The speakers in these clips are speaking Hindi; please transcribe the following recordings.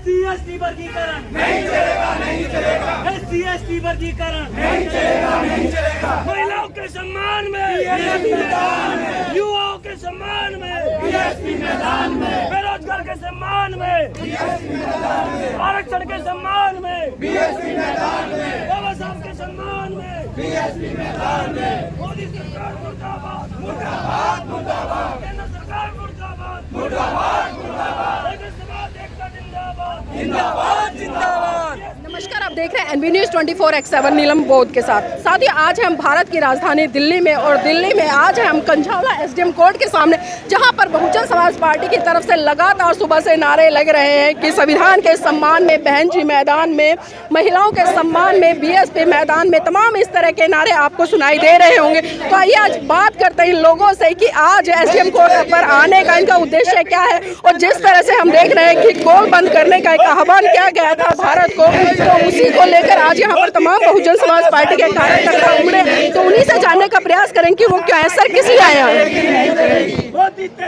SC/ST वर्गीकरण नहीं चलेगा, नहीं चलेगा, SC/ST वर्गीकरण नहीं चलेगा, नहीं चलेगा। महिलाओं के सम्मान में BSP मैदान में, युवाओं के सम्मान में BSP मैदान में, बेरोजगार के सम्मान में BSP मैदान में, आरक्षण के सम्मान में BSP मैदान में, बाबा साहब के सम्मान में BSP मैदान में। मोदी सरकार मुर्दाबाद मुर्दाबाद, मुर्दाबाद, केंद्र सरकार मुर्दाबाद मुर्दाबाद, मुर्दाबाद, एक समाज एकता जिंदाबाद जिंदाबाद, जिंदाबाद। नमस्कार, आप देख रहे हैं NB News 24/7 नीलम बोध के साथ। साथियों, आज हम भारत की राजधानी दिल्ली में और दिल्ली में आज हम कंझावला SDM कोर्ट के सामने, जहां पर बहुजन समाज पार्टी की तरफ से लगातार सुबह से नारे लग रहे हैं कि संविधान के सम्मान में बहन जी मैदान में, महिलाओं के सम्मान में BSP मैदान में, तमाम इस तरह के नारे आपको सुनाई दे रहे होंगे। तो आइए आज बात करते हैं इन लोगों से कि आज SDM कोर्ट पर आने का इनका उद्देश्य क्या है और जिस तरह से हम देख रहे हैं कि गोल बंद करने का एक आह्वान किया गया था भारत को, तो उसी को लेकर आज यहाँ पर तमाम बहुजन समाज पार्टी के कार्यकर्ता उमड़े। तो उन्हीं से जानने का प्रयास करें कि वो क्या है। सर, किस लिए आए हैं?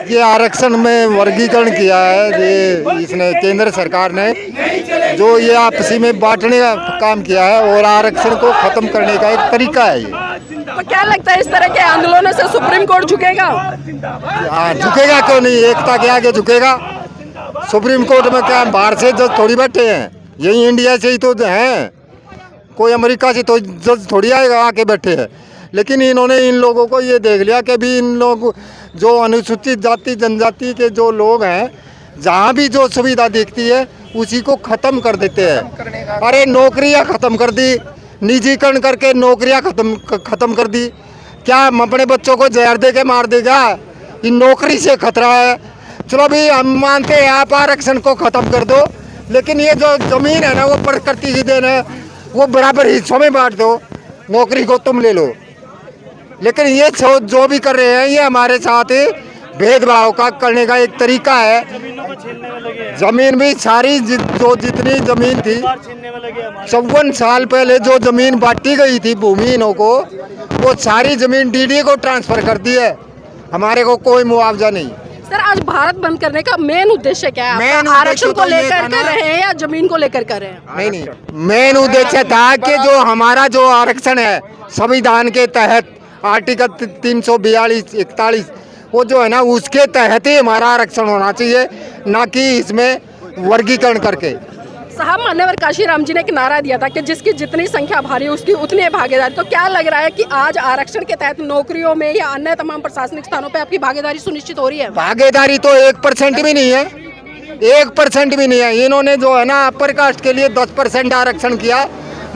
ये आरक्षण में वर्गीकरण किया है, ये इसने केंद्र सरकार ने जो ये आपसी में बांटने का काम किया है और आरक्षण को खत्म करने का एक तरीका है ये। तो क्या लगता है इस तरह के आंदोलनों से सुप्रीम कोर्ट झुकेगा? हाँ, झुकेगा क्यों नहीं, एकता के आगे झुकेगा। सुप्रीम कोर्ट में क्या बाहर से जज थोड़ी बैठे हैं, यही इंडिया से ही तो हैं, कोई अमेरिका से तो जज थोड़ी आएगा आके बैठे हैं। लेकिन इन्होंने इन लोगों को ये देख लिया कि भी इन लोग जो अनुसूचित जाति जनजाति के जो लोग हैं, जहाँ भी जो सुविधा दिखती है उसी को ख़त्म कर देते हैं। अरे नौकरियाँ ख़त्म कर दी, निजीकरण करके नौकरियाँ ख़त्म कर दी। क्या हम अपने बच्चों को जहर दे के मार देगा? इन नौकरी से खतरा है। चलो भी हम मानते हैं आप आरक्षण को ख़त्म कर दो, लेकिन ये जो ज़मीन है ना वो प्रकृति की देन है, वो बराबर हिस्सों में बांट दो, नौकरी को तुम ले लो। लेकिन ये जो भी कर रहे हैं ये हमारे साथ भेदभाव का करने का एक तरीका है। जमीन भी सारी जो जितनी जमीन थी 54 साल पहले जो जमीन बांटी गई थी भूमिहीनों को, वो सारी जमीन DD को ट्रांसफर कर दी है। हमारे को कोई मुआवजा नहीं। सर, आज भारत बंद करने का मेन उद्देश्य क्या है? मेन आरक्षण को उद्देश्य तो ये लेकर था कर ना- रहे हैं या जमीन को लेकर कर रहे हैं? नहीं, मेन उद्देश्य था कि जो हमारा जो आरक्षण है संविधान के तहत आर्टिकल 342, 41 वो जो है ना उसके तहत ही हमारा आरक्षण होना चाहिए, ना कि इसमें वर्गीकरण करके। साहब, मान्यवर काशीराम जी ने एक नारा दिया था कि जिसकी जितनी संख्या भारी है उसकी उतनी भागीदारी। तो क्या लग रहा है कि आज आरक्षण के तहत नौकरियों में या अन्य तमाम प्रशासनिक स्थानों पे आपकी भागीदारी सुनिश्चित हो रही है? भागीदारी तो 1% भी नहीं है, 1% भी नहीं है। इन्होंने जो है ना अपर कास्ट के लिए 10% आरक्षण किया,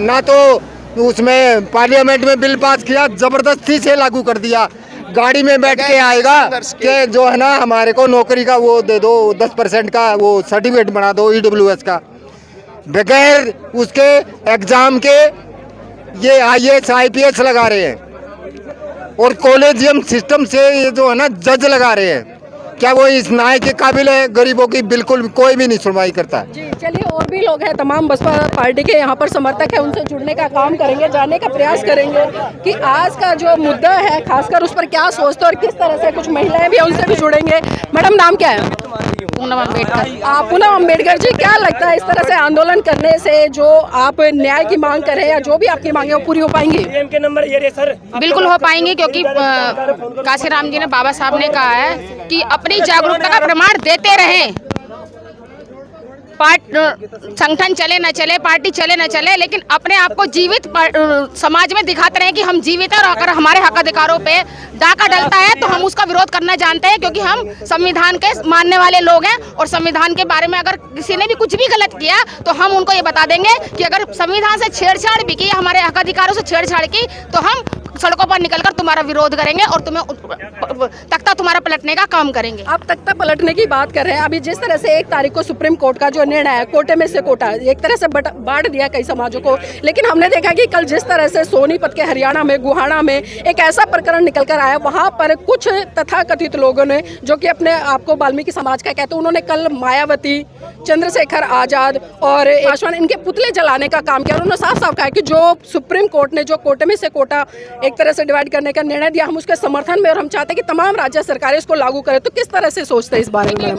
ना तो उसमें पार्लियामेंट में बिल पास किया, जबरदस्ती से लागू कर दिया। गाड़ी में बैठ के आएगा कि जो है ना हमारे को नौकरी का वो दे दो, 10% का वो सर्टिफिकेट बना दो EWS का, बगैर उसके एग्जाम के ये IAS IPS लगा रहे हैं और कॉलेजियम सिस्टम से ये जो है ना जज लगा रहे हैं। क्या वो इस न्याय के काबिल है? गरीबों की बिल्कुल कोई भी नहीं सुनवाई करता। जी, चलिए, और भी लोग हैं, तमाम बसपा पार्टी के यहाँ पर समर्थक है, उनसे जुड़ने का काम करेंगे, जानने का प्रयास करेंगे कि आज का जो मुद्दा है खासकर उस पर क्या सोचते हैं और किस तरह से। कुछ महिलाएं भी हैं, उनसे भी जुड़ेंगे। मैडम, नाम क्या है? पूनम अम्बेडकर। पूनम अम्बेडकर जी, क्या लगता है इस तरह से आंदोलन करने से जो आप न्याय की मांग कर रहे हैं या जो भी आपकी मांगे वो पूरी हो पाएंगी? बिल्कुल हो पाएंगे, क्योंकि काशीराम जी ने, बाबा साहब ने कहा है कि अपनी जागरूकता का प्रमाण देते रहें। संगठन चले न चले, पार्टी चले न चले, लेकिन अपने आप को जीवित समाज में दिखाते रहे कि हम जीवित हैं। और अगर हमारे हक अधिकारों पे डाका डलता है तो हम उसका विरोध करना जानते हैं, क्योंकि हम संविधान के मानने वाले लोग हैं। और संविधान के बारे में अगर किसी ने भी कुछ भी गलत किया तो हम उनको ये बता देंगे कि अगर संविधान से छेड़छाड़ भी की, हमारे हक अधिकारों से छेड़छाड़ की, तो हम सड़कों पर निकलकर तुम्हारा विरोध करेंगे और तुम्हें तख्ता तुम्हारा पलटने का काम करेंगे। आप तख्ता पलटने की बात कर रहे हैं। अभी जिस तरह से 1 तारीख को सुप्रीम कोर्ट का जो निर्णय है, कोटे में से कोटा एक तरह से बांट दिया कई समाजों को, लेकिन हमने देखा कि कल जिस तरह से सोनीपत के हरियाणा में गुहाना में एक ऐसा प्रकरण निकल कर आया, वहाँ पर कुछ तथाकथित लोगों ने जो कि अपने आप को वाल्मीकि समाज का कहते हैं, उन्होंने कल मायावती, चंद्रशेखर आजाद और पासवान इनके पुतले जलाने का काम किया। उन्होंने साफ साफ कहा कि जो सुप्रीम कोर्ट ने जो कोटे में से कोटा एक तरह से डिवाइड करने का निर्णय दिया, हम उसके समर्थन में और हम चाहते हैं कि तमाम राज्य सरकारें इसको लागू करें। तो किस तरह से सोचते हैं इस बारे में?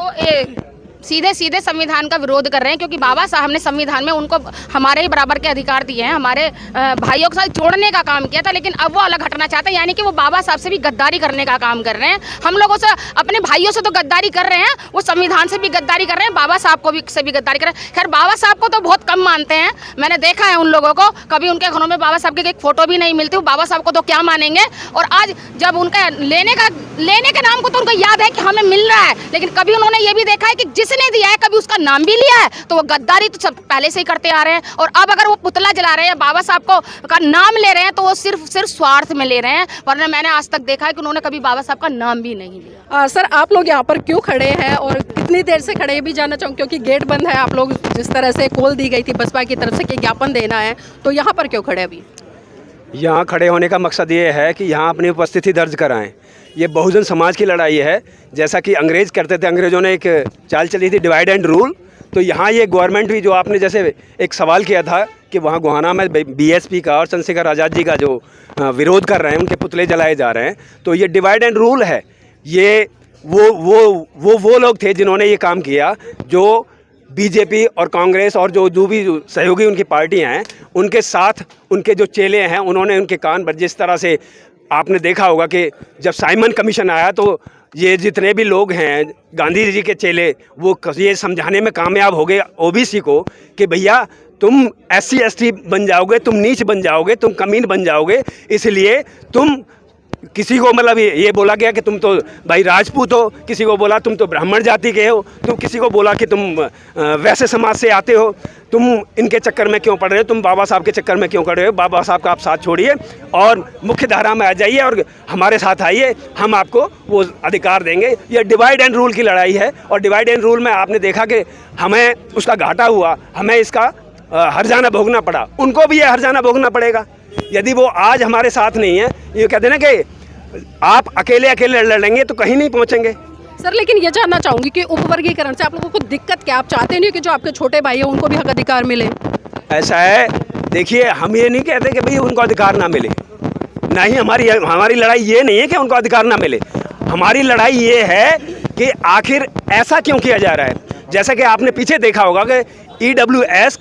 सीधे सीधे संविधान का विरोध कर रहे हैं, क्योंकि बाबा साहब ने संविधान में उनको हमारे ही बराबर के अधिकार दिए हैं, हमारे भाइयों के साथ जोड़ने का काम किया था, लेकिन अब वो अलग हटना चाहते हैं। यानी कि वो बाबा साहब से भी गद्दारी करने का काम कर रहे हैं। हम लोगों से, अपने भाइयों से तो गद्दारी कर रहे हैं, वो संविधान से भी गद्दारी कर रहे हैं, बाबा साहब को भी से भी गद्दारी कर रहे हैं। खैर, बाबा साहब को तो बहुत कम मानते हैं, मैंने देखा है उन लोगों को, कभी उनके घरों में बाबा साहब की एक फोटो भी नहीं मिलती। बाबा साहब को तो क्या मानेंगे। और आज जब उनका लेने के नाम को तो उनको याद है कि हमें मिल रहा है, लेकिन कभी उन्होंने ये भी देखा है कि जिसने दिया है कभी उसका नाम भी लिया है, तो वो गद्दारी तो सब पहले से ही करते आ रहे हैं। और अब अगर वो पुतला जला रहे हैं, बाबा साहब को का नाम ले रहे हैं, तो वो सिर्फ स्वार्थ में ले रहे हैं, वरना मैंने आज तक देखा है कि उन्होंने कभी बाबा साहब का नाम भी नहीं लिया। सर, आप लोग यहाँ पर क्यों खड़े हैं और कितनी देर से खड़े, ये भी जानना चाहूँगी, क्योंकि गेट बंद है। आप लोग जिस तरह से कॉल दी गई थी बसपा की तरफ से कि ज्ञापन देना है, तो यहाँ पर क्यों खड़े अभी? यहाँ खड़े होने का मकसद ये है कि यहाँ अपनी उपस्थिति दर्ज कराएं। ये बहुजन समाज की लड़ाई है। जैसा कि अंग्रेज़ करते थे, अंग्रेज़ों ने एक चाल चली थी डिवाइड एंड रूल, तो यहाँ ये गवर्नमेंट भी, जो आपने जैसे एक सवाल किया था कि वहाँ गोहाना में बीएसपी का और चंद्रशेखर आज़ाद जी का जो विरोध कर रहे हैं, उनके पुतले जलाए जा रहे हैं, तो ये डिवाइड एंड रूल है। ये वो लोग थे जिन्होंने ये काम किया, जो बीजेपी और कांग्रेस और जो भी सहयोगी उनकी पार्टियां हैं, उनके साथ उनके जो चेले हैं, उन्होंने उनके कान पर, जिस तरह से आपने देखा होगा कि जब साइमन कमीशन आया तो ये जितने भी लोग हैं गांधी जी के चेले, वो ये समझाने में कामयाब हो गए ओबीसी को कि भैया तुम SC ST बन जाओगे, तुम नीच बन जाओगे, तुम कमीन बन जाओगे, इसलिए तुम किसी को मतलब ये बोला गया कि तुम तो भाई राजपूत हो, किसी को बोला तुम तो ब्राह्मण जाति के हो, तुम किसी को बोला कि तुम वैसे समाज से आते हो, तुम इनके चक्कर में क्यों पड़ रहे हो, तुम बाबा साहब के चक्कर में क्यों पड़ रहे हो। बाबा साहब का आप साथ छोड़िए और मुख्य धारा में आ जाइए और हमारे साथ आइए, हम आपको वो अधिकार देंगे। ये डिवाइड एंड रूल की लड़ाई है, और डिवाइड एंड रूल में आपने देखा कि हमें उसका घाटा हुआ, हमें इसका हर्जाना भोगना पड़ा, उनको भी ये हर्जाना भोगना पड़ेगा। यदि वो आज हमारे साथ नहीं है, ये कहते हैं ना कि आप अकेले लड़ेंगे तो कहीं नहीं पहुंचेंगे। सर, लेकिन ये जानना चाहूँगी कि उपवर्गीकरण से आप लोगों को दिक्कत क्या, आप चाहते नहीं कि जो आपके छोटे भाई हैं उनको भी हक अधिकार मिले? ऐसा है, देखिए, हम ये नहीं कहते कि भाई उनको अधिकार ना मिले, नहीं, हमारी लड़ाई ये नहीं है कि उनको अधिकार ना मिले। हमारी लड़ाई ये है कि आखिर ऐसा क्यों किया जा रहा है। जैसा कि आपने पीछे देखा होगा कि EWS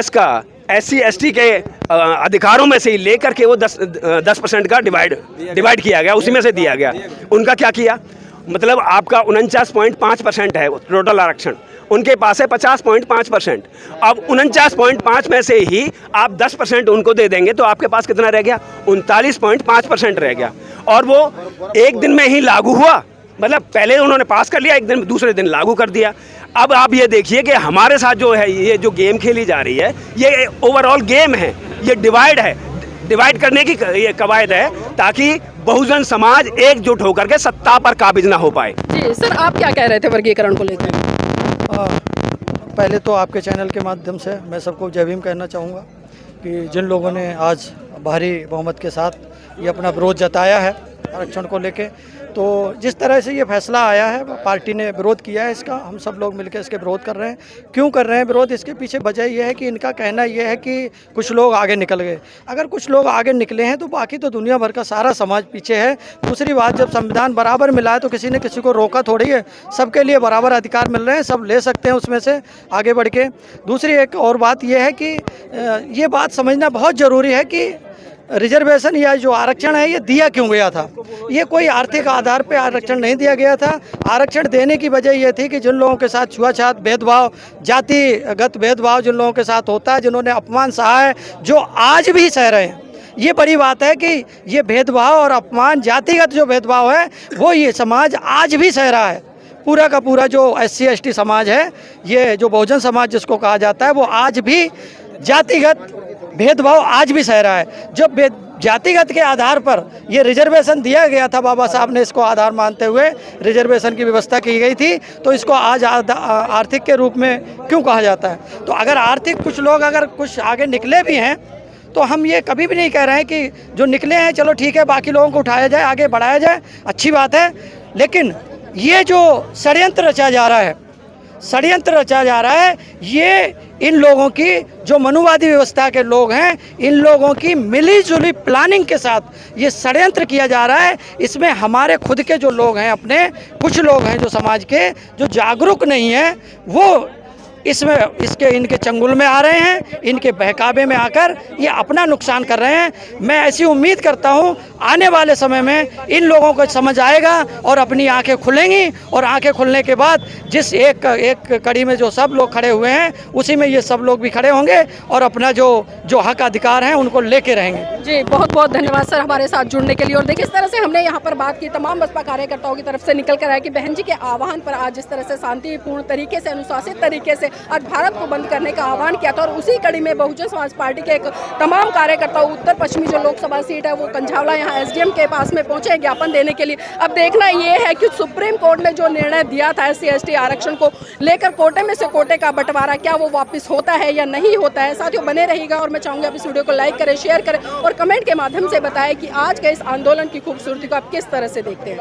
का SC ST के अधिकारों में से ही लेकर के वो 10% का डिवाइड किया गया, उसी में से दिया गया। उनका क्या किया, मतलब आपका 49.5% है टोटल आरक्षण, उनके पास है 50.5%। अब 49.5 में से ही आप 10% उनको दे देंगे तो आपके पास कितना रह गया, 39.5% रह गया। और वो एक दिन में ही लागू हुआ, मतलब पहले उन्होंने पास कर लिया, एक दिन दूसरे दिन लागू कर दिया। अब आप ये देखिए कि हमारे साथ जो है ये जो गेम खेली जा रही है, ये ओवरऑल गेम है, ये डिवाइड है, डिवाइड करने की ये कवायद है ताकि बहुजन समाज एकजुट होकर के सत्ता पर काबिज ना हो पाए। जी सर, आप क्या कह रहे थे वर्गीकरण को लेकर? पहले तो आपके चैनल के माध्यम से मैं सबको जय भीम कहना चाहूँगा कि जिन लोगों ने आज भारी बहुमत के साथ ये अपना विरोध जताया है आरक्षण को लेके, तो जिस तरह से ये फैसला आया है, पार्टी ने विरोध किया है इसका, हम सब लोग मिलकर इसके विरोध कर रहे हैं। क्यों कर रहे हैं विरोध, इसके पीछे वजह यह है कि इनका कहना यह है कि कुछ लोग आगे निकल गए। अगर कुछ लोग आगे निकले हैं तो बाकी तो दुनिया भर का सारा समाज पीछे है। दूसरी बात, जब संविधान बराबर मिला है तो किसी ने किसी को रोका थोड़ी है, सबके लिए बराबर अधिकार मिल रहे हैं, सब ले सकते हैं उसमें से आगे बढ़ के। दूसरी एक और बात यह है कि ये बात समझना बहुत ज़रूरी है कि रिजर्वेशन या जो आरक्षण है ये दिया क्यों गया था। ये कोई आर्थिक आधार पे आरक्षण नहीं दिया गया था। आरक्षण देने की वजह ये थी कि जिन लोगों के साथ छुआछूत भेदभाव, जातिगत भेदभाव जिन लोगों के साथ होता है, जिन्होंने अपमान सहा है, जो आज भी सह रहे हैं, ये बड़ी बात है कि ये भेदभाव और अपमान, जातिगत जो भेदभाव है वो ये समाज आज भी सह रहा है। पूरा का पूरा जो SC ST समाज है, ये जो बहुजन समाज जिसको कहा जाता है, वो आज भी जातिगत भेदभाव आज भी सह रहा है। जब जातिगत के आधार पर ये रिजर्वेशन दिया गया था, बाबा साहब ने इसको आधार मानते हुए रिजर्वेशन की व्यवस्था की गई थी, तो इसको आज आर्थिक के रूप में क्यों कहा जाता है। तो अगर आर्थिक कुछ लोग अगर कुछ आगे निकले भी हैं तो हम ये कभी भी नहीं कह रहे हैं कि जो निकले हैं चलो ठीक है, बाकी लोगों को उठाया जाए, आगे बढ़ाया जाए, अच्छी बात है। लेकिन ये जो षड्यंत्र रचा जा रहा है, ये इन लोगों की जो मनुवादी व्यवस्था के लोग हैं, इन लोगों की मिली-जुली प्लानिंग के साथ ये षड्यंत्र किया जा रहा है। इसमें हमारे खुद के जो लोग हैं, अपने कुछ लोग हैं जो समाज के जो जागरूक नहीं हैं, वो इसमें इनके चंगुल में आ रहे हैं, इनके बहकावे में आकर ये अपना नुकसान कर रहे हैं। मैं ऐसी उम्मीद करता हूँ आने वाले समय में इन लोगों को समझ आएगा और अपनी आंखें खुलेंगी, और आंखें खुलने के बाद जिस एक कड़ी में जो सब लोग खड़े हुए हैं, उसी में ये सब लोग भी खड़े होंगे और अपना जो हक अधिकार हैं उनको लेके रहेंगे। जी बहुत बहुत धन्यवाद सर हमारे साथ जुड़ने के लिए। और देखिए, इस तरह से हमने यहाँ पर बात की तमाम बसपा कार्यकर्ताओं की तरफ से निकल कर आया कि बहन जी के आह्वान पर आज जिस तरह से शांतिपूर्ण तरीके से, अनुशासित तरीके से आज भारत को बंद करने का आह्वान किया था, और उसी कड़ी में बहुजन समाज पार्टी के तमाम कार्यकर्ता उत्तर पश्चिमी जो लोकसभा सीट है वो कंझावला यहाँ एसडीएम के पास में पहुंचे ज्ञापन देने के लिए। अब देखना ये है कि सुप्रीम कोर्ट ने जो निर्णय दिया था SC/ST आरक्षण को लेकर, कोटे में से कोटे का बंटवारा, क्या वो वापस होता है या नहीं होता है। साथियों बने रहिएगा, और मैं चाहूँगी आप इस वीडियो को लाइक करें, शेयर करें और कमेंट के माध्यम से बताएं कि आज के इस आंदोलन की खूबसूरती को आप किस तरह से देखते हैं।